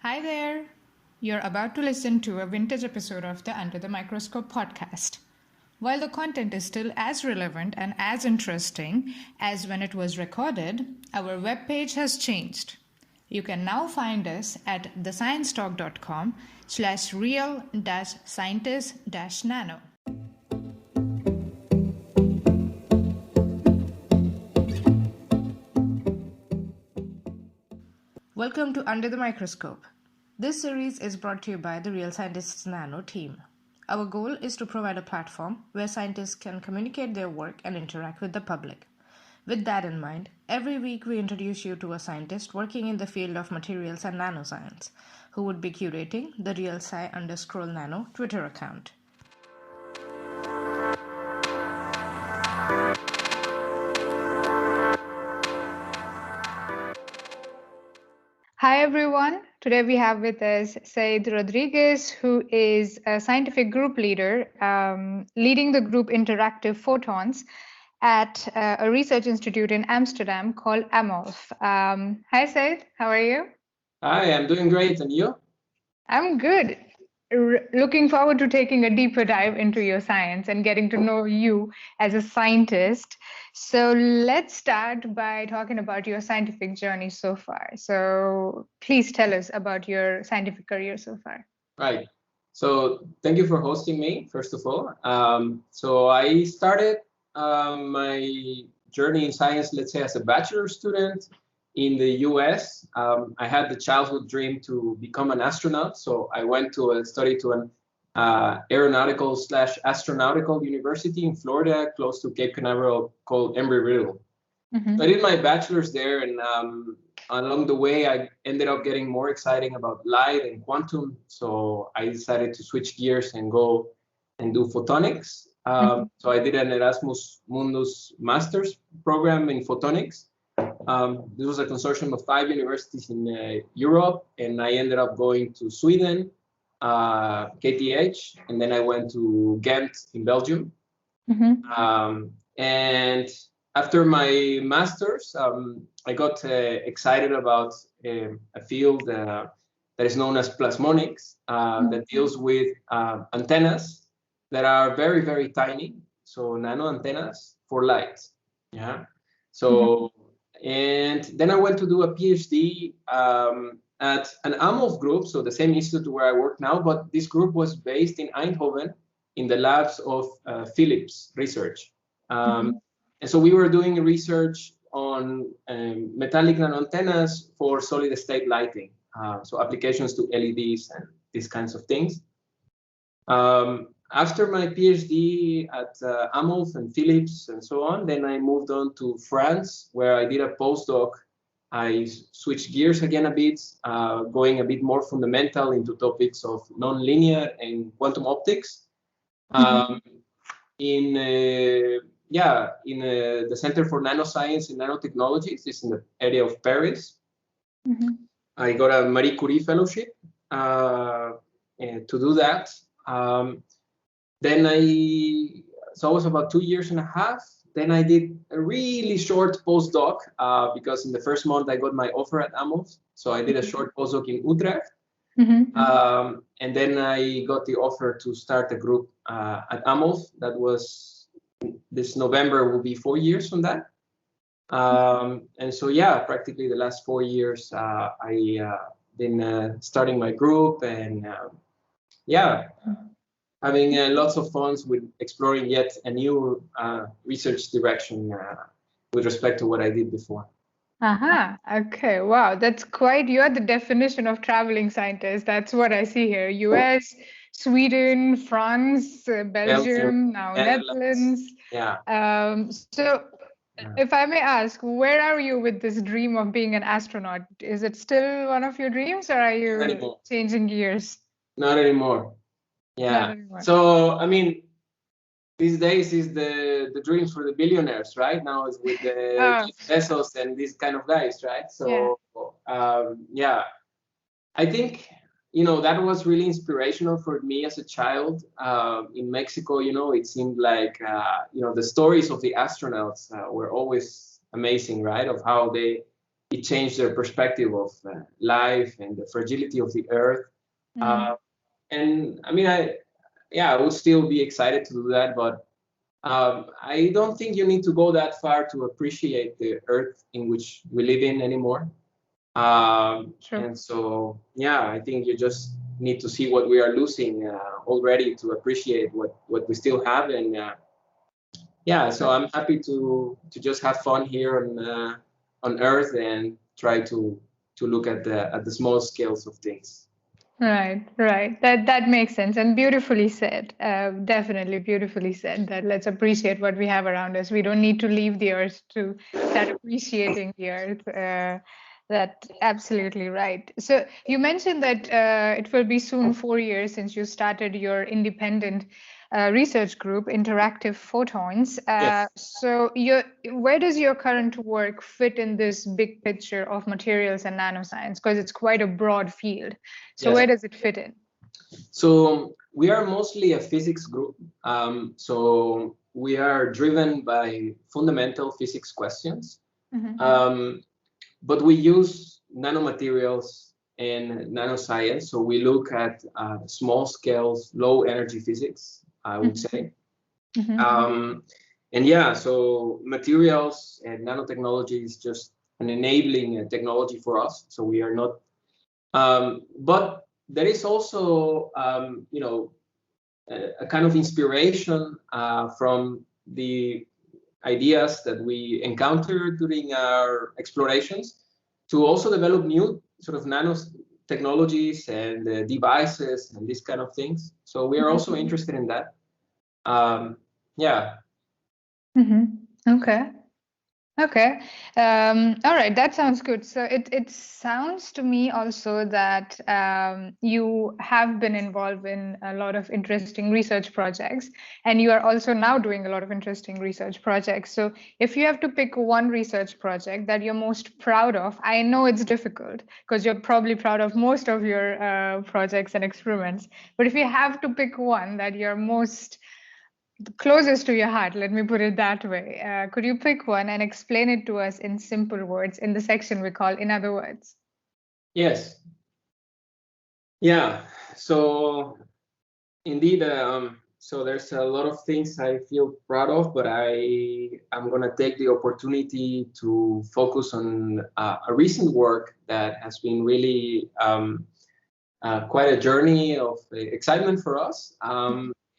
Hi there! You're about to listen to a vintage episode of the Under the Microscope podcast. While the content is still as relevant and as interesting as when it was recorded, our webpage has changed. You can now find us at thesciencetalk.com/real-scientist-nano. Welcome to Under the Microscope. This series is brought to you by the Real Scientists Nano team. Our goal is to provide a platform where scientists can communicate their work and interact with the public. With that in mind, every week we introduce you to a scientist working in the field of materials and nanoscience, who would be curating the RealSci_Nano Twitter account. Hi everyone. Today we have with us Said Rodriguez, who is a scientific group leader leading the group Interactive Photons at a research institute in Amsterdam called AMOLF. Hi Said, how are you? Hi, I'm doing great. And you? I'm good. Looking forward to taking a deeper dive into your science and getting to know you as a scientist. So let's start by talking about your scientific journey so far. So please tell us about your scientific career so far. Right. So thank you for hosting me, first of all. So I started my journey in science, let's say, as a bachelor student in the US. I had the childhood dream to become an astronaut. So I went to study to an aeronautical/astronautical university in Florida, close to Cape Canaveral, called Embry-Riddle. Mm-hmm. So I did my bachelor's there, and along the way, I ended up getting more exciting about light and quantum. So I decided to switch gears and go and do photonics. So I did an Erasmus Mundus master's program in photonics. This was a consortium of 5 universities in Europe, and I ended up going to Sweden, KTH, and then I went to Ghent in Belgium. Mm-hmm. And after my master's, I got excited about a field that is known as plasmonics, that deals with antennas that are very, very tiny, so nano antennas for light. Yeah. So, and then I went to do a PhD at an AMOLF group, so the same institute where I work now, but this group was based in Eindhoven in the labs of Philips Research. And so we were doing research on metallic nanoantennas for solid state lighting, so applications to LEDs and these kinds of things. After my PhD at AMOLF and Philips and so on, then I moved on to France, where I did a postdoc. I switched gears again a bit, going a bit more fundamental into topics of nonlinear and quantum optics. In the Center for Nanoscience and Nanotechnologies. It's in the area of Paris. I got a Marie Curie fellowship to do that. Then so it was about 2.5 years. Then I did a really short postdoc because in the first month I got my offer at AMOLF. So I did a short postdoc in Utrecht. And then I got the offer to start a group at AMOLF. That was this November will be 4 years from that. And so, yeah, practically the last 4 years, I've been starting my group and having lots of fun with exploring yet a new research direction with respect to what I did before. Okay. Wow. That's you're the definition of traveling scientist. That's what I see here. US, Sweden, France, Belgium, now Netherlands. Yeah. So if I may ask, where are you with this dream of being an astronaut? Is it still one of your dreams, or are you changing gears? Not anymore. Yeah. Not anymore. So, I mean, these days is the dreams for the billionaires, right? Now it's with the Bezos and these kind of guys, right? So, I think, that was really inspirational for me as a child. In Mexico, it seemed like, the stories of the astronauts were always amazing, right? Of how they it changed their perspective of life and the fragility of the earth. And I mean, I would still be excited to do that, but I don't think you need to go that far to appreciate the earth in which we live in anymore. And so, yeah, I think you just need to see what we are losing already to appreciate what we still have. And yeah, so I'm happy to just have fun here on Earth and try to look at the small scales of things. Right. That makes sense and beautifully said. Definitely beautifully said. That let's appreciate what we have around us. We don't need to leave the earth to start appreciating the earth. That absolutely right. So you mentioned that it will be soon 4 years since you started your independent research group, Interactive Photons. Yes. So where does your current work fit in this big picture of materials and nanoscience? Because it's quite a broad field. So where does it fit in? So we are mostly a physics group. So we are driven by fundamental physics questions. But we use nanomaterials and nanoscience. So we look at small scales, low energy physics, I would say. And yeah, so materials and nanotechnology is just an enabling technology for us. So we are not, but there is also, you know, a kind of inspiration from the ideas that we encountered during our explorations to also develop new sort of nanotechnologies and devices and these kind of things. So we are also interested in that. Yeah. Okay. All right. That sounds good. So it sounds to me also that you have been involved in a lot of interesting research projects, and you are also now doing a lot of interesting research projects. So if you have to pick one research project that you're most proud of, I know it's difficult because you're probably proud of most of your projects and experiments. But if you have to pick one that you're most closest to your heart, let me put it that way. Could you pick one and explain it to us in simple words in the section we call In Other Words? Yes. Yeah. So indeed, so there's a lot of things I feel proud of, but I'm going to take the opportunity to focus on a recent work that has been really quite a journey of excitement for us.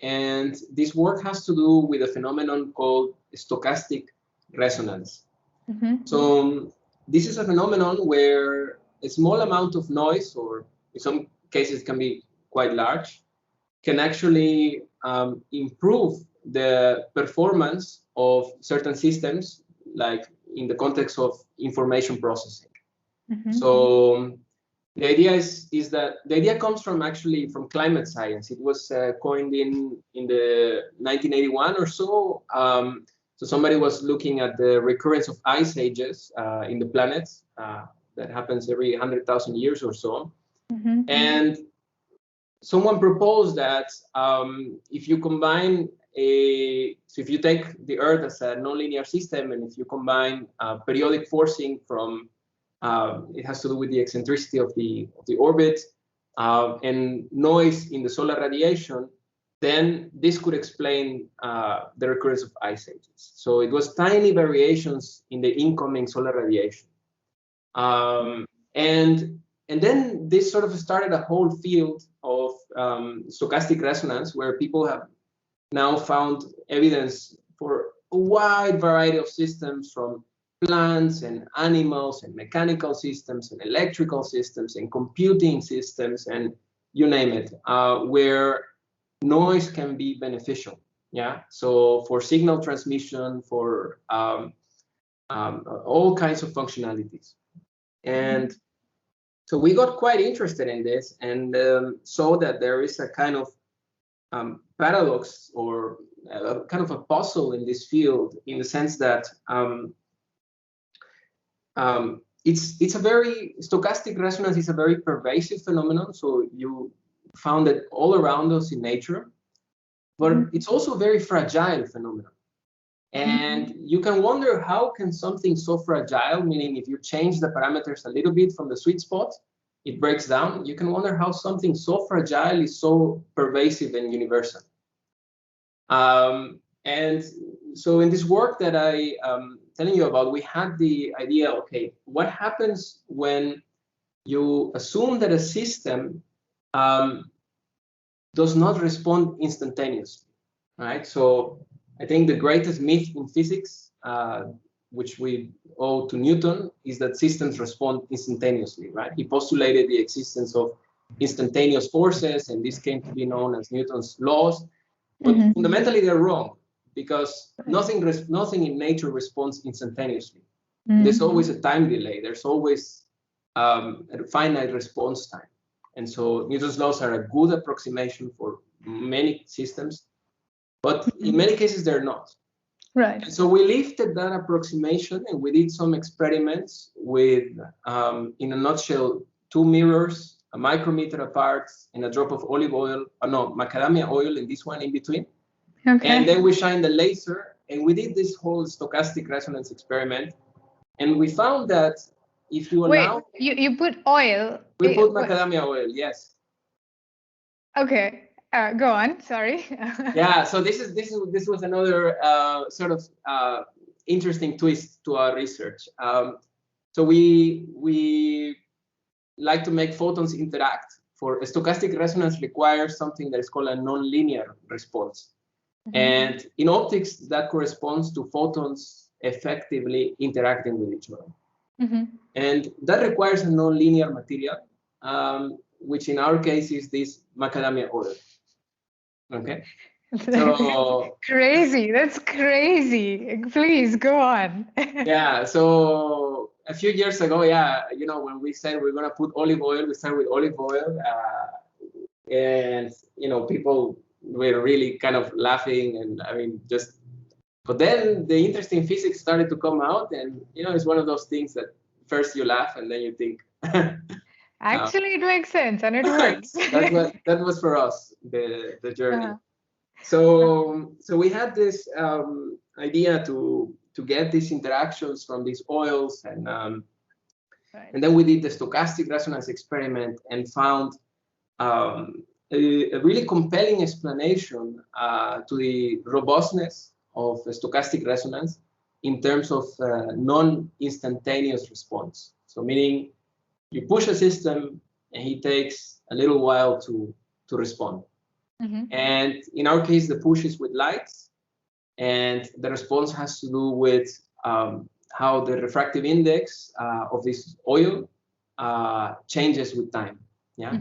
And this work has to do with a phenomenon called stochastic resonance. So this is a phenomenon where a small amount of noise, or in some cases can be quite large, can actually improve the performance of certain systems, like in the context of information processing. So the idea is that the idea comes from actually from climate science. It was coined in the 1981 or so. So somebody was looking at the recurrence of ice ages in the planet that happens every 100,000 years or so. And someone proposed that if you combine so if you take the Earth as a nonlinear system, and if you combine periodic forcing from it has to do with the eccentricity of the orbit and noise in the solar radiation, then this could explain the recurrence of ice ages. So it was tiny variations in the incoming solar radiation. And then this sort of started a whole field of stochastic resonance, where people have now found evidence for a wide variety of systems, from plants and animals and mechanical systems and electrical systems and computing systems and you name it, where noise can be beneficial. Yeah, so for signal transmission, for all kinds of functionalities. And so we got quite interested in this and saw that there is a kind of paradox, or kind of a puzzle in this field, in the sense that it's a very stochastic resonance is a very pervasive phenomenon. So you found it all around us in nature, but it's also a very fragile phenomenon. And you can wonder, how can something so fragile, meaning if you change the parameters a little bit from the sweet spot, it breaks down. You can wonder how something so fragile is so pervasive and universal. And so in this work that I telling you about, we had the idea, okay, what happens when you assume that a system does not respond instantaneously, right? So I think the greatest myth in physics, which we owe to Newton, is that systems respond instantaneously, right? He postulated the existence of instantaneous forces, and this came to be known as Newton's laws. But fundamentally, they're wrong, because nothing in nature responds instantaneously. There's always a time delay. There's always a finite response time. And so Newton's laws are a good approximation for many systems, but in many cases, they're not. Right. And so we lifted that approximation and we did some experiments with, in a nutshell, 2 mirrors, a micrometer apart, and a drop of olive oil, macadamia oil, and this one in between. Okay. And then we shined the laser, and we did this whole stochastic resonance experiment. And we found that if you allow... Wait, you put oil? We put macadamia oil, yes. Okay. Go on. Sorry. Yeah. So this was another sort of interesting twist to our research. So we like to make photons interact. For a stochastic resonance requires something that is called a nonlinear response, and in optics that corresponds to photons effectively interacting with each other, and that requires a nonlinear material, which in our case is this macadamia oil. Okay. So crazy. That's crazy. Please go on. Yeah. So a few years ago, you know, when we said we're gonna put olive oil, we started with olive oil, and you know, people were really kind of laughing, and I mean, just. But then the interesting physics started to come out, and you know, it's one of those things that first you laugh and then you think. Actually, it makes sense and it works. that was for us the journey. So we had this idea to get these interactions from these oils, and then we did the stochastic resonance experiment and found a really compelling explanation to the robustness of stochastic resonance in terms of non-instantaneous response. So meaning you push a system and it takes a little while to respond. And in our case, the push is with lights, and the response has to do with how the refractive index of this oil changes with time. Yeah,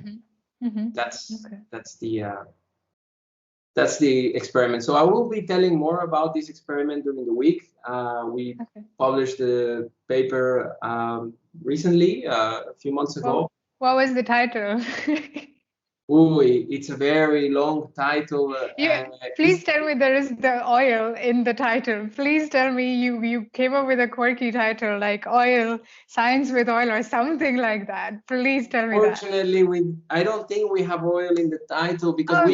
that's the experiment. So I will be telling more about this experiment during the week. We published the paper recently, a few months ago. What was the title? Ooh, it's a very long title. Please tell me there is the oil in the title. Please tell me you came up with a quirky title like Oil, Science with Oil or something like that. Please tell me that. Fortunately, I don't think we have oil in the title because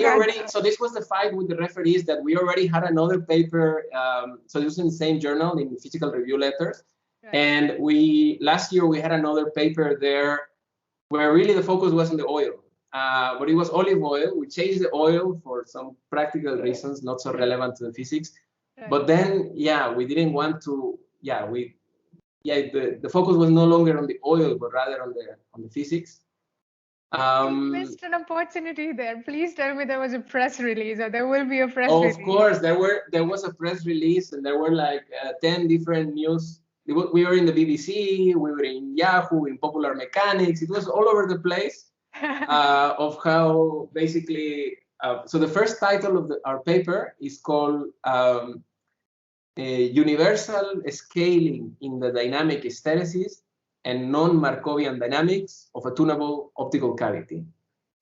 so this was the fight with the referees that we already had another paper. So this was in the same journal in Physical Review Letters. Right. And last year we had another paper there where really the focus was on the oil. But it was olive oil. We changed the oil for some practical reasons, not so relevant to the physics. Right. But then, we didn't want to. The focus was no longer on the oil, but rather on the physics. You missed an opportunity there. Please tell me there was a press release, or there will be a press release. Of course, there was a press release, and there were like 10 different news. We were in the BBC, we were in Yahoo, in Popular Mechanics. It was all over the place. Of how basically, so the first title of our paper is called Universal Scaling in the Dynamic Hysteresis and Non-Markovian Dynamics of a Tunable Optical Cavity.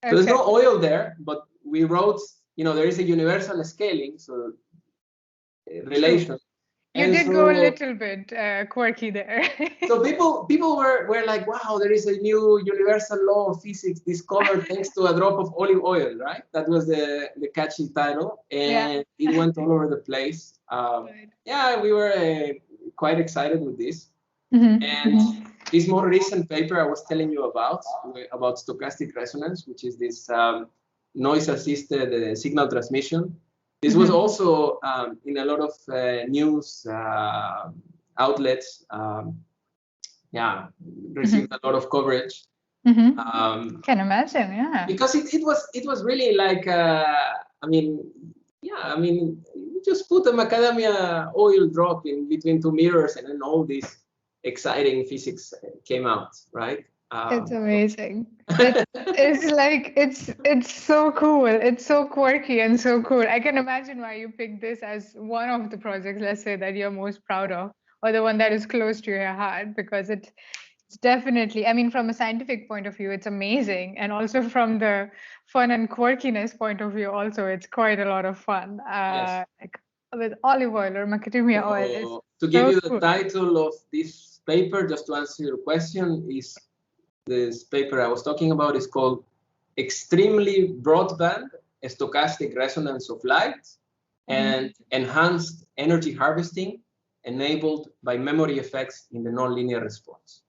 Okay. So there's no oil there, but we wrote, there is a universal scaling, so relation You did go a little bit quirky there. So people were like, wow, there is a new universal law of physics discovered thanks to a drop of olive oil, right? That was the catchy title, and it went all over the place. Right. Yeah, we were quite excited with this. And this more recent paper I was telling you about stochastic resonance, which is this noise-assisted signal transmission. This was also in a lot of news outlets. Received a lot of coverage. Can imagine, yeah. Because it was really like, you just put a macadamia oil drop in between two mirrors, and then all this exciting physics came out, right? It's amazing. It's so cool. It's so quirky and so cool. I can imagine why you picked this as one of the projects, let's say, that you're most proud of, or the one that is close to your heart, because it's definitely, I mean, from a scientific point of view, it's amazing. And also from the fun and quirkiness point of view, also, it's quite a lot of fun. Yes. Like with olive oil or macadamia oil. To give you the title of this paper, just to answer your question, is this paper I was talking about is called Extremely Broadband Stochastic Resonance of Light and Enhanced Energy Harvesting Enabled by Memory Effects in the Nonlinear Response.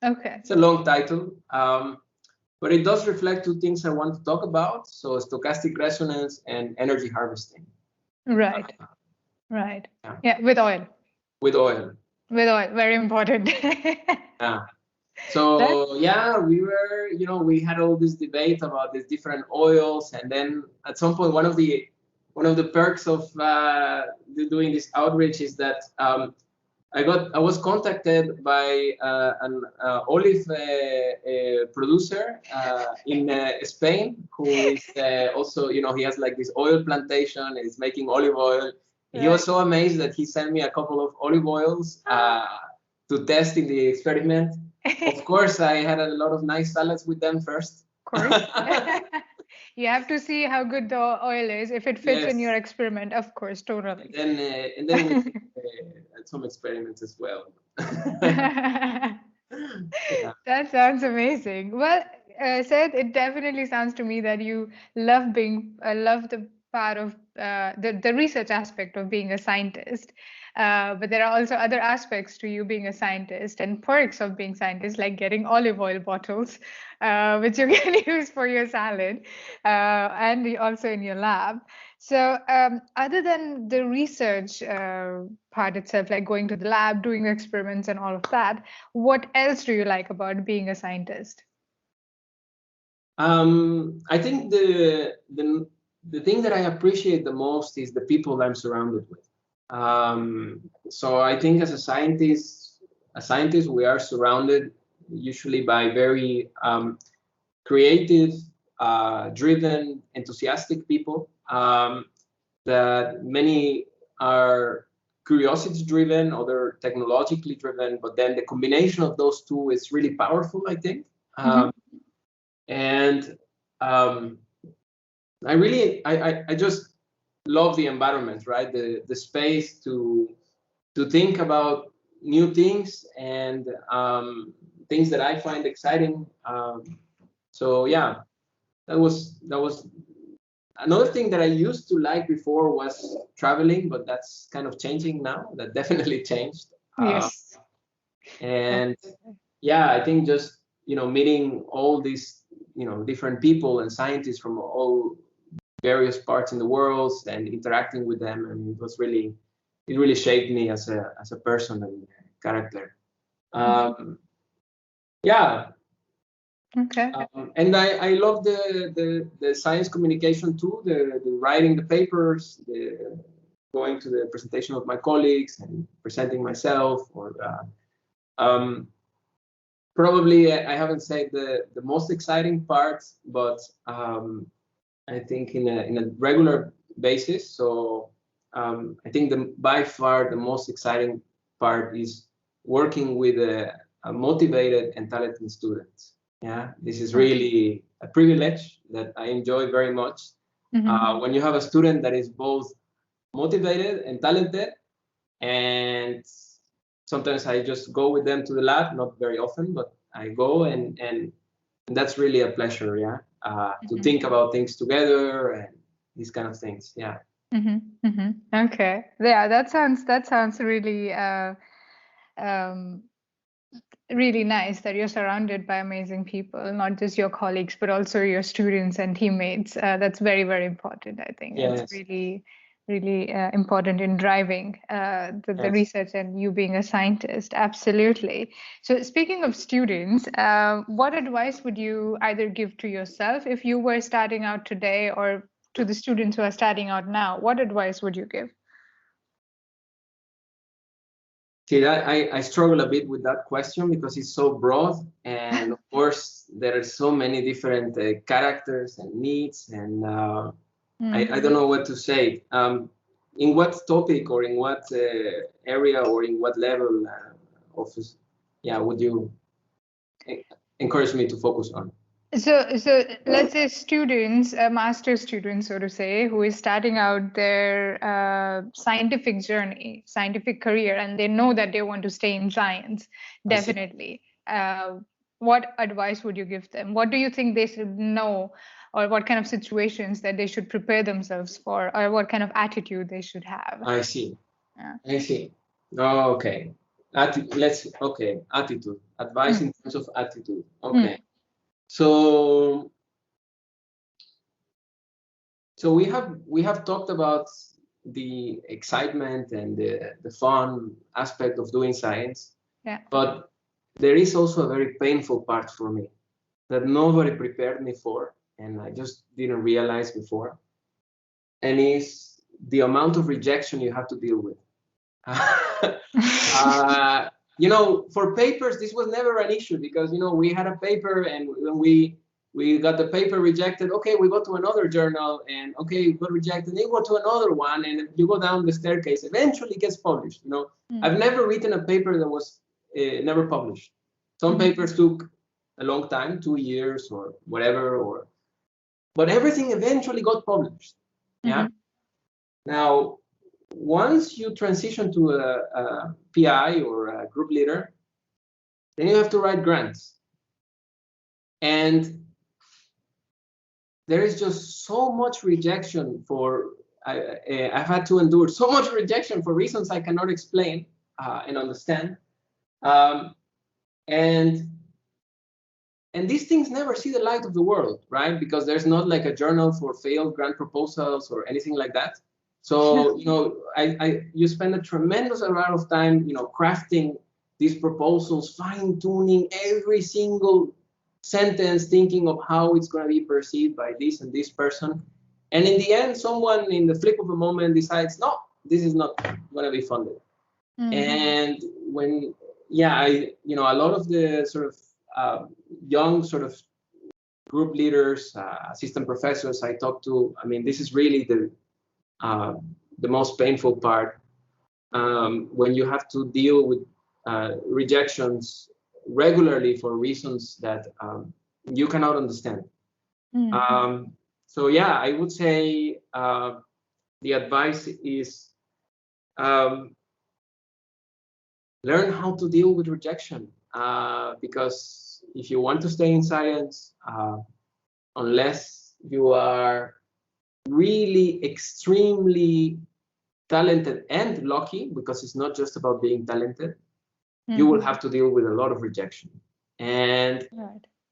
Okay. It's a long title, but it does reflect two things I want to talk about. So stochastic resonance and energy harvesting. Right. Right. Yeah, with oil. With oil. With oil, very important. Yeah. So we had all this debate about these different oils, and then at some point, one of the perks of doing this outreach is that I was contacted by an olive producer in Spain who is also, he has like this oil plantation and is making olive oil. Right. He was so amazed that he sent me a couple of olive oils to test in the experiment. Of course, I had a lot of nice salads with them first. Of course. You have to see how good the oil is, if it fits in your experiment, of course, totally. And then we had some experiments as well. Yeah. That sounds amazing. Well, Said, it definitely sounds to me that you love the part of the research aspect of being a scientist. But there are also other aspects to you being a scientist and perks of being scientist, like getting olive oil bottles, which you can use for your salad, and also in your lab. So other than the research part itself, like going to the lab, doing experiments and all of that, what else do you like about being a scientist? I think the thing that I appreciate the most is the people I'm surrounded with. So I think as a scientist, we are surrounded usually by very creative, driven, enthusiastic people. That many are curiosity driven, other technologically driven, but then the combination of those two is really powerful, I think. And I just love the environment, right? The space to think about new things and things that I find exciting. So yeah, that was another thing that I used to like before was traveling, but that's kind of changing now. That definitely changed. Yes. And yeah, I think just meeting all these different people and scientists from all various parts in the world and interacting with them, and it really shaped me as a person and character. Yeah. Okay. And I love the science communication too, the writing the papers, the going to the presentation of my colleagues and presenting myself, or probably I haven't said the most exciting part, but I think in a regular basis. So I think by far the most exciting part is working with a motivated and talented students. Yeah, this is really a privilege that I enjoy very much. When you have a student that is both motivated and talented, And sometimes I just go with them to the lab, not very often, but I go, and that's really a pleasure, yeah, to think about things together and these kind of things, yeah. Okay, yeah, that sounds really really nice that you're surrounded by amazing people, not just your colleagues, but also your students and teammates. That's very, very important, I think. Yes. It's really, really important in driving the research and you being a scientist. Absolutely. So speaking of students, what advice would you either give to yourself if you were starting out today, or to the students who are starting out now? What advice would you give? See, that I struggle a bit with that question because it's so broad, and of course there are so many different characters and needs, and I don't know what to say. In what topic, or in what area, or in what level of, would you encourage me to focus on? So let's say students, a master's student, so to say, who is starting out their scientific journey, scientific career, and they know that they want to stay in science, definitely. What advice would you give them? What do you think they should know, or what kind of situations that they should prepare themselves for, or what kind of attitude they should have? I see. Yeah. I see. Oh, okay. Attitude. Advice in terms of attitude. Okay. So we have talked about the excitement and the fun aspect of doing science. Yeah. But there is also a very painful part for me that nobody prepared me for, and I just didn't realize before. And is the amount of rejection you have to deal with. You know, for papers, this was never an issue because, you know, we had a paper, and when we got the paper rejected, okay, we go to another journal, and okay, you got rejected, then you go to another one, and you go down the staircase, eventually it gets published, you know. I've never written a paper that was never published. Some papers took a long time, 2 years or whatever, but everything eventually got published. Yeah. Now, once you transition to a PI or a group leader, then you have to write grants. And there is just so much rejection I've had to endure so much rejection for reasons I cannot explain and understand. And these things never see the light of the world, right? Because there's not like a journal for failed grant proposals or anything like that. So, you know, you spend a tremendous amount of time, you know, crafting these proposals, fine-tuning every single sentence, thinking of how it's going to be perceived by this and this person. And in the end, someone in the flip of a moment decides, no, this is not going to be funded. And when, a lot of the sort of young sort of group leaders, assistant professors I talk to, I mean, this is really the most painful part, when you have to deal with rejections regularly for reasons that you cannot understand. So yeah, I would say the advice is learn how to deal with rejection, because if you want to stay in science, unless you are really extremely talented and lucky, because it's not just about being talented, you will have to deal with a lot of rejection. And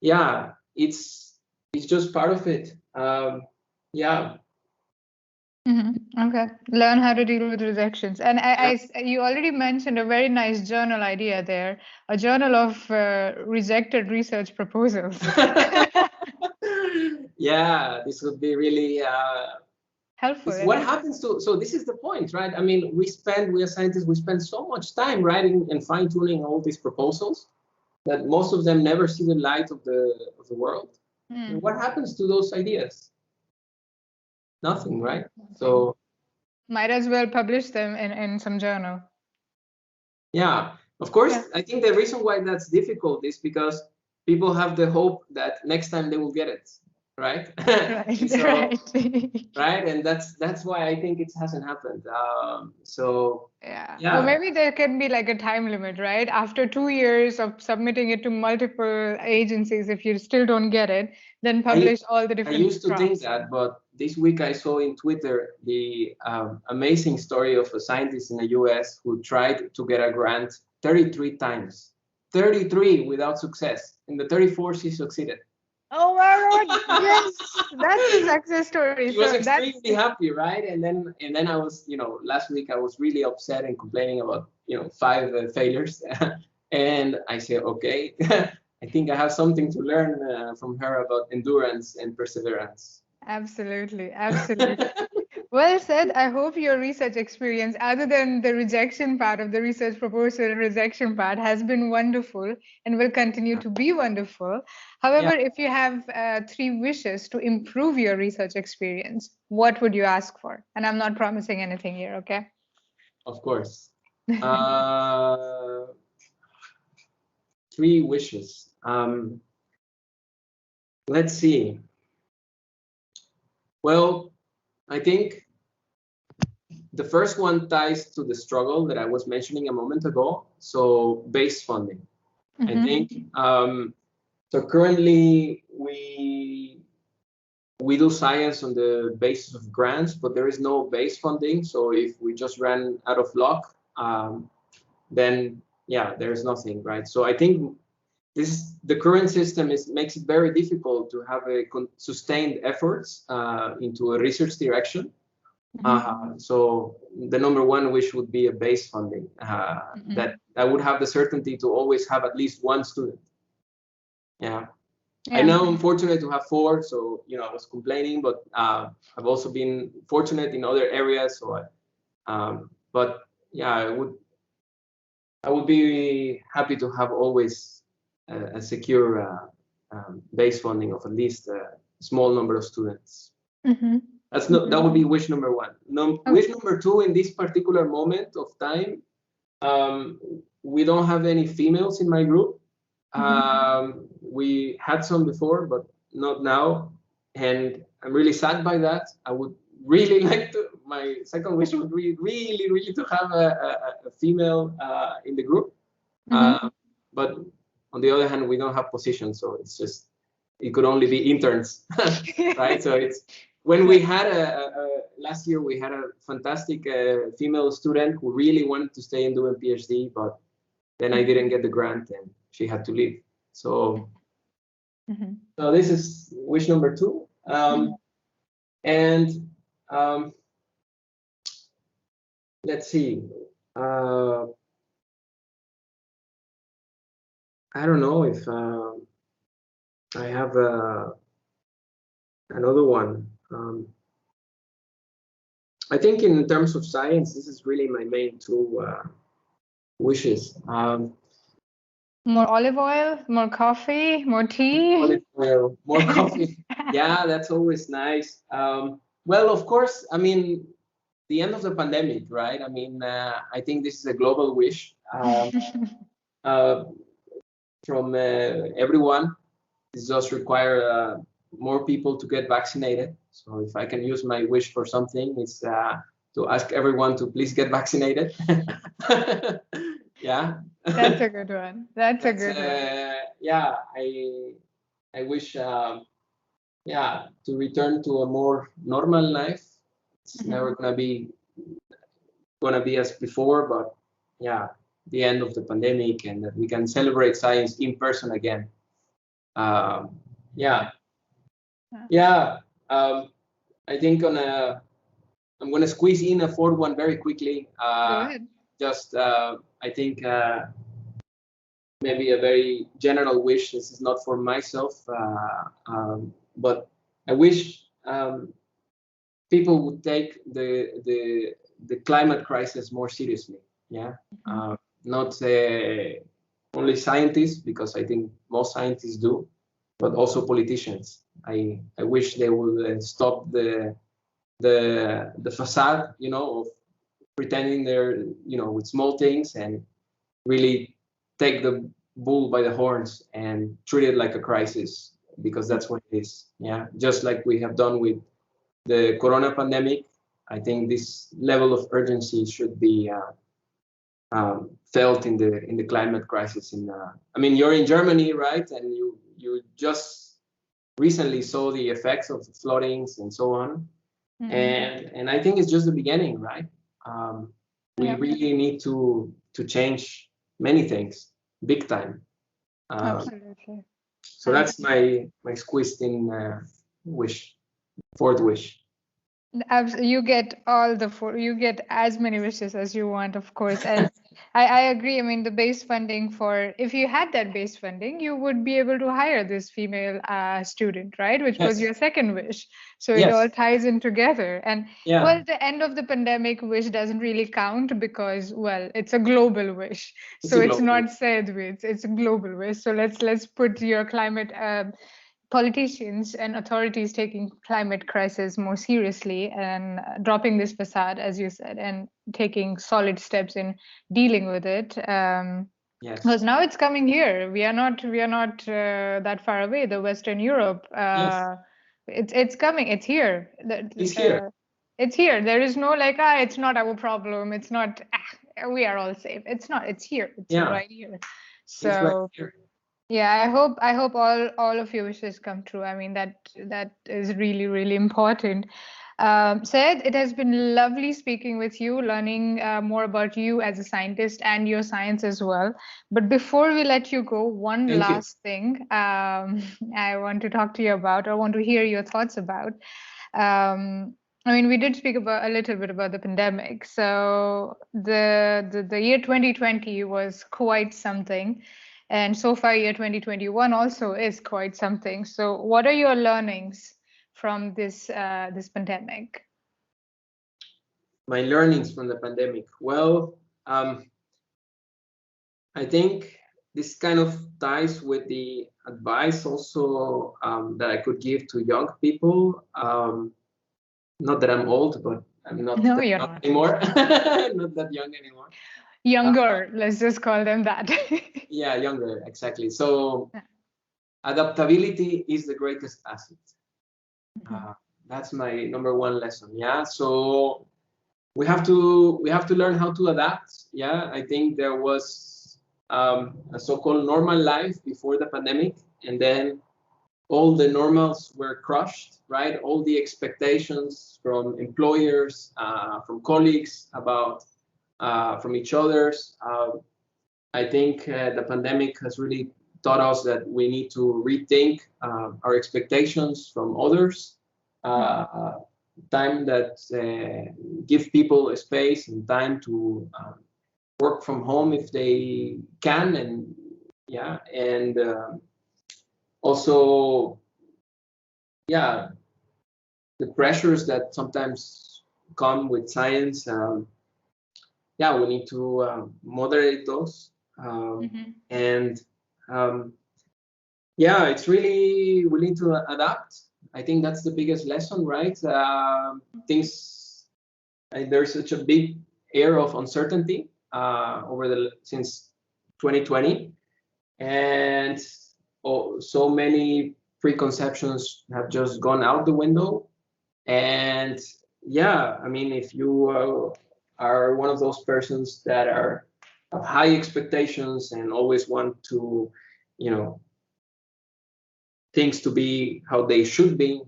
yeah, it's just part of it. Okay, learn how to deal with rejections. And you already mentioned a very nice journal idea there, a journal of rejected research proposals. Yeah, this would be really helpful. What happens so this is the point, right? I mean, we as scientists, we spend so much time writing and fine-tuning all these proposals that most of them never see the light of the world. And what happens to those ideas? Nothing, right? So might as well publish them in some journal. Yeah, of course. Yeah. I think the reason why that's difficult is because people have the hope that next time they will get it, right? Right, So, right. right, and that's why I think it hasn't happened. So Yeah. Or yeah, maybe there can be like a time limit, right? After 2 years of submitting it to multiple agencies, if you still don't get it, then publish all the I different used to think drafts. that, but this week I saw in Twitter the amazing story of a scientist in the US who tried to get a grant 33 times, 33 without success. In the 34th, she succeeded. Oh my God, yes, that's a success story. She was So that's extremely happy, right? And then I was, last week I was really upset and complaining about, 5 failures, and I said, okay, I think I have something to learn from her about endurance and perseverance. absolutely, absolutely. Well said. I hope your research experience, other than the rejection part of the research proposal rejection part, has been wonderful and will continue to be wonderful. However, Yeah, if you have 3 wishes to improve your research experience, what would you ask for? And I'm not promising anything here, okay? of course. Uh, 3 wishes. Let's see. Well, I think the first one ties to the struggle that I was mentioning a moment ago. So base funding. I think so. Currently, we do science on the basis of grants, but there is no base funding. So if we just ran out of luck, then yeah, there's nothing, right? So I think the current system makes it very difficult to have a sustained efforts into a research direction. So the number one wish would be a base funding that I would have the certainty to always have at least one student. Yeah. I know I'm fortunate to have 4, so I was complaining, but I've also been fortunate in other areas. So, but yeah, I would be happy to have always a secure base funding of at least a small number of students. That would be wish number 1. Wish number 2, in this particular moment of time, we don't have any females in my group. We had some before, but not now, and I'm really sad by that. I would really like to. My second wish would be really to have a female in the group. But on the other hand, we don't have positions, so it could only be interns, right? So it's when we had last year we had a fantastic female student who really wanted to stay and do a PhD, but then I didn't get the grant and she had to leave. So, so this is wish number 2. And let's see. I don't know if I have another one. I think in terms of science, this is really my main 2 wishes. More olive oil, more coffee, more tea. Olive oil, more coffee. Yeah, that's always nice. Well, of course, I mean, the end of the pandemic, right? I mean, I think this is a global wish from everyone. This does require more people to get vaccinated. So if I can use my wish for something, it's to ask everyone to please get vaccinated. Yeah. That's a good one. That's a good one. Yeah, I wish yeah, to return to a more normal life. It's never gonna be as before, but yeah, the end of the pandemic and that we can celebrate science in person again. Yeah. I think I'm gonna squeeze in a 4th one very quickly. Go ahead. Just I think maybe a very general wish. This is not for myself, but I wish people would take the climate crisis more seriously. Yeah, not only scientists, because I think most scientists do, but also politicians. I wish they would stop the facade, of pretending they're, with small things, and really take the bull by the horns and treat it like a crisis because that's what it is. Yeah, just like we have done with the corona pandemic, I think this level of urgency should be felt in the climate crisis. I mean, you're in Germany, right? And you just recently saw the effects of the floodings and so on. And I think it's just the beginning, right? We really need to change many things, big time. Absolutely. So that's my squeezed in wish, fourth wish. You get you get as many wishes as you want, of course. And I agree. I mean, the base funding if you had that base funding, you would be able to hire this female student, right? Which was your second wish. So it all ties in together. And well, the end of the pandemic wish doesn't really count because, well, it's a global wish. So it's not Said wish, it's a global wish. So let's put your climate politicians and authorities taking climate crisis more seriously and dropping this facade, as you said, and taking solid steps in dealing with it. Because now it's coming here. We are not that far away. The Western Europe, it's coming. It's here. It's here. It's here. There is no like, it's not our problem. It's not. We are all safe. It's not. It's here. It's right here. So. It's right here. Yeah, I hope all of your wishes come true. I mean, that is really, really important. Said, it has been lovely speaking with you, learning more about you as a scientist and your science as well. But before we let you go, one last thing I want to talk to you about, or want to hear your thoughts about. I mean, we did speak about a little bit about the pandemic. So the year 2020 was quite something. And so far, year 2021 also is quite something. So what are your learnings from this pandemic? My learnings from the pandemic. Well, I think this kind of ties with the advice also that I could give to young people. Not that I'm old, but I'm not that young anymore. Not that young anymore. Younger, let's just call them that. Yeah, younger, exactly. So adaptability is the greatest asset. That's my number one lesson. Yeah, so we have to learn how to adapt. Yeah, I think there was a so-called normal life before the pandemic, and then all the normals were crushed, right? All the expectations from employers, from colleagues, from each other's. I think the pandemic has really taught us that we need to rethink our expectations from others. Time that give people a space and time to work from home if they can, and also, the pressures that sometimes come with science. We need to moderate those. And it's really, we need to adapt. I think that's the biggest lesson, right? There's such a big air of uncertainty since 2020, and so many preconceptions have just gone out the window. And I mean, if you are one of those persons that have high expectations and always want to, things to be how they should be,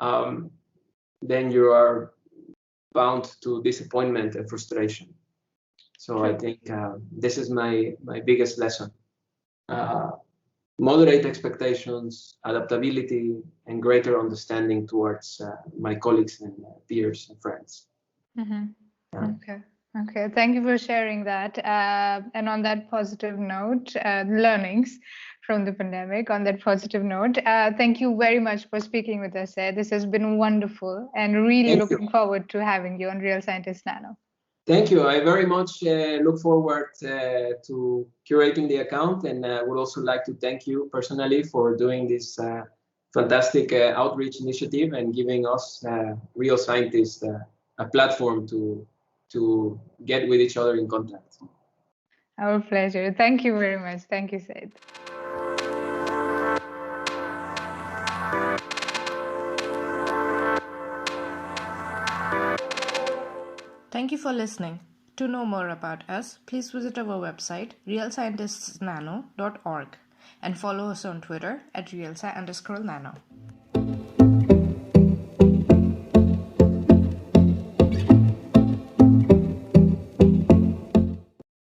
then you are bound to disappointment and frustration. So I think this is my biggest lesson. Moderate expectations, adaptability, and greater understanding towards my colleagues and peers and friends. Okay. Thank you for sharing that. And on that positive note, learnings from the pandemic. On that positive note, thank you very much for speaking with us. This has been wonderful, and really looking forward to having you on Real Scientist Nano. Thank you. I very much look forward to curating the account, and would also like to thank you personally for doing this fantastic outreach initiative and giving us Real Scientists a platform to get with each other in contact. Our pleasure. Thank you very much. Thank you, Said. Thank you for listening. To know more about us, please visit our website, realscientistsnano.org, and follow us on Twitter at realsci_nano.